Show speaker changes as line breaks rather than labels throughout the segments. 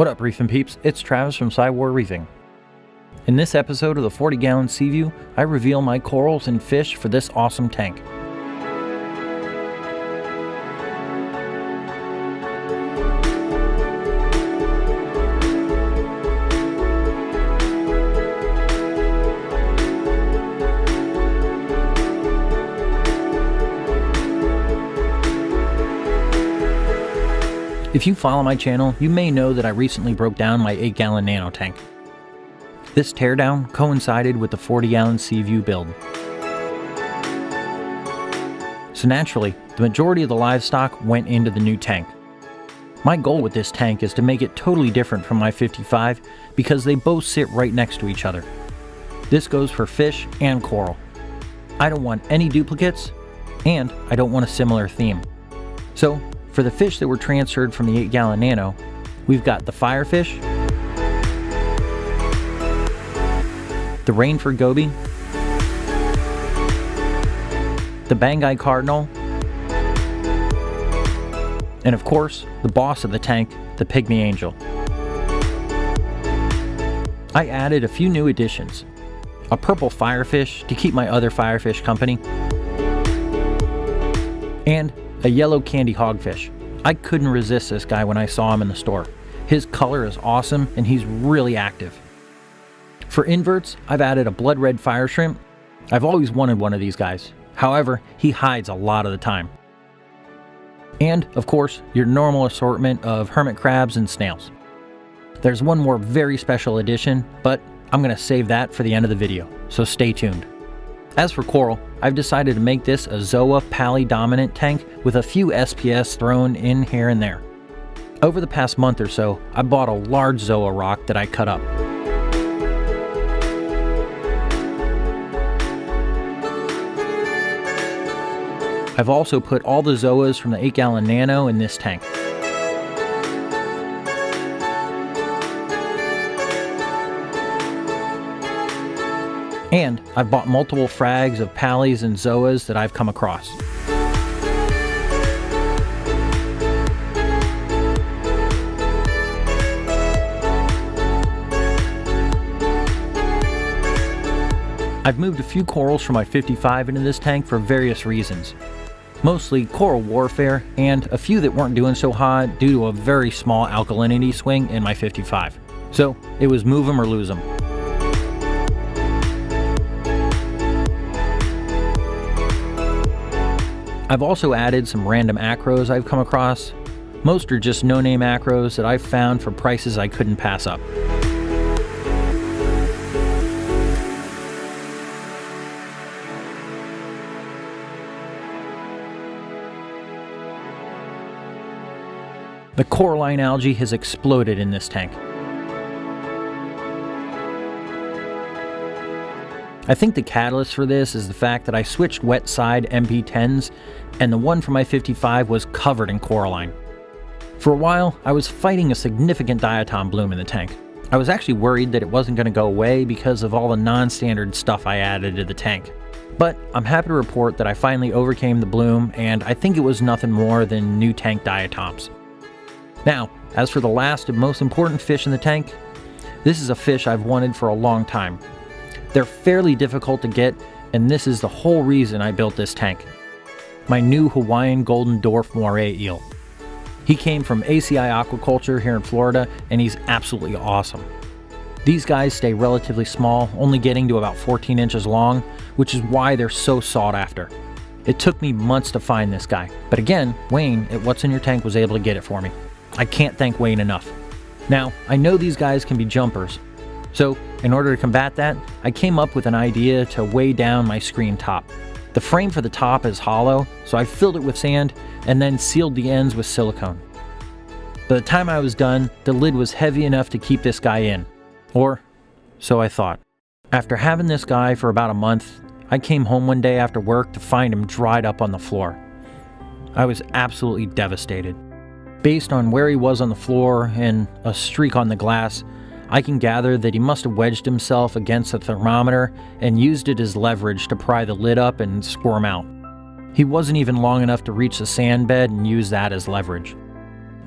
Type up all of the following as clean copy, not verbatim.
What up, reefing peeps? It's Travis from Psywar Reefing. In this episode of the 40-gallon Sea-Vue, I reveal my corals and fish for this awesome tank. If you follow my channel, you may know that I recently broke down my 8-gallon nano tank. This teardown coincided with the 40-gallon Sea-Vue build. So naturally, the majority of the livestock went into the new tank. My goal with this tank is to make it totally different from my 55 because they both sit right next to each other. This goes for fish and coral. I don't want any duplicates, and I don't want a similar theme. So, for the fish that were transferred from the 8-gallon nano, we've got the firefish, the Rainford goby, the Bangai cardinal, and of course, the boss of the tank, the pygmy angel. I added a few new additions. A purple firefish to keep my other firefish company, and a yellow candy hogfish. I couldn't resist this guy when I saw him in the store. His color is awesome and he's really active. For inverts, I've added a blood red fire shrimp. I've always wanted one of these guys. However, he hides a lot of the time. And, of course, your normal assortment of hermit crabs and snails. There's one more very special addition, but I'm going to save that for the end of the video, so stay tuned. As for coral, I've decided to make this a Zoa Pali dominant tank with a few SPS thrown in here and there. Over the past month or so, I bought a large Zoa rock that I cut up. I've also put all the Zoas from the 8-gallon nano in this tank. And I've bought multiple frags of Palis and Zoas that I've come across. I've moved a few corals from my 55 into this tank for various reasons. Mostly coral warfare, and a few that weren't doing so hot due to a very small alkalinity swing in my 55. So it was move them or lose them. I've also added some random acros I've come across. Most are just no-name acros that I've found for prices I couldn't pass up. The coralline algae has exploded in this tank. I think the catalyst for this is the fact that I switched wet side MP10s and the one from my 55 was covered in coralline. For a while, I was fighting a significant diatom bloom in the tank. I was actually worried that it wasn't going to go away because of all the non-standard stuff I added to the tank. But I'm happy to report that I finally overcame the bloom, and I think it was nothing more than new tank diatoms. Now, as for the last and most important fish in the tank, this is a fish I've wanted for a long time. They're fairly difficult to get, and this is the whole reason I built this tank. My new Hawaiian golden dwarf moray eel. He came from ACI Aquaculture here in Florida, and he's absolutely awesome. These guys stay relatively small, only getting to about 14 inches long, which is why they're so sought after. It took me months to find this guy, but again, Wayne at What's in Your Tank was able to get it for me. I can't thank Wayne enough. Now, I know these guys can be jumpers, so in order to combat that, I came up with an idea to weigh down my screen top. The frame for the top is hollow, so I filled it with sand and then sealed the ends with silicone. By the time I was done, the lid was heavy enough to keep this guy in. Or, so I thought. After having this guy for about a month, I came home one day after work to find him dried up on the floor. I was absolutely devastated. Based on where he was on the floor and a streak on the glass, I can gather that he must have wedged himself against the thermometer and used it as leverage to pry the lid up and squirm out. He wasn't even long enough to reach the sand bed and use that as leverage.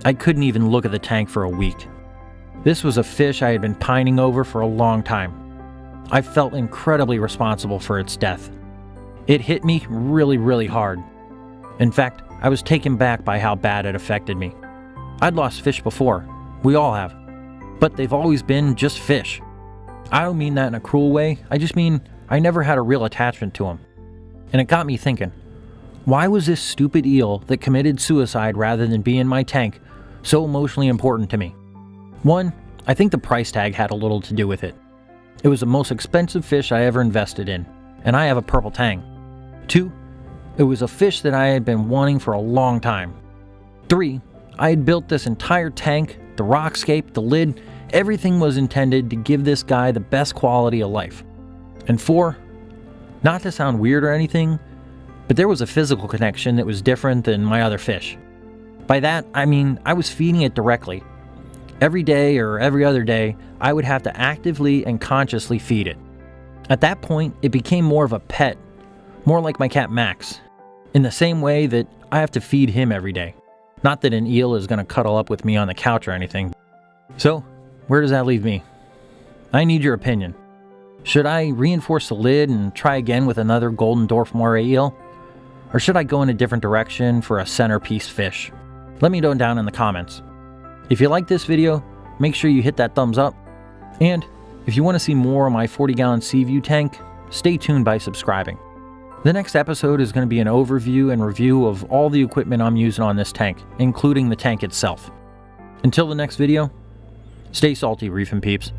I couldn't even look at the tank for a week. This was a fish I had been pining over for a long time. I felt incredibly responsible for its death. It hit me really, really hard. In fact, I was taken back by how bad it affected me. I'd lost fish before. We all have. But they've always been just fish. I don't mean that in a cruel way. I just mean I never had a real attachment to them. And it got me thinking, why was this stupid eel that committed suicide rather than be in my tank so emotionally important to me? One, I think the price tag had a little to do with it. It was the most expensive fish I ever invested in, and I have a purple tang. 2, it was a fish that I had been wanting for a long time. 3, I had built this entire tank, the rockscape, the lid, everything was intended to give this guy the best quality of life. And 4, not to sound weird or anything, but there was a physical connection that was different than my other fish. By that, I mean I was feeding it directly. Every day or every other day, I would have to actively and consciously feed it. At that point, it became more of a pet, more like my cat Max, in the same way that I have to feed him every day. Not that an eel is going to cuddle up with me on the couch or anything. So, where does that leave me? I need your opinion. Should I reinforce the lid and try again with another golden dwarf moray eel? Or should I go in a different direction for a centerpiece fish? Let me know down in the comments. If you like this video, make sure you hit that thumbs up. And if you want to see more of my 40-gallon C-Vue tank, stay tuned by subscribing. The next episode is going to be an overview and review of all the equipment I'm using on this tank, including the tank itself. Until the next video, stay salty, reefing peeps.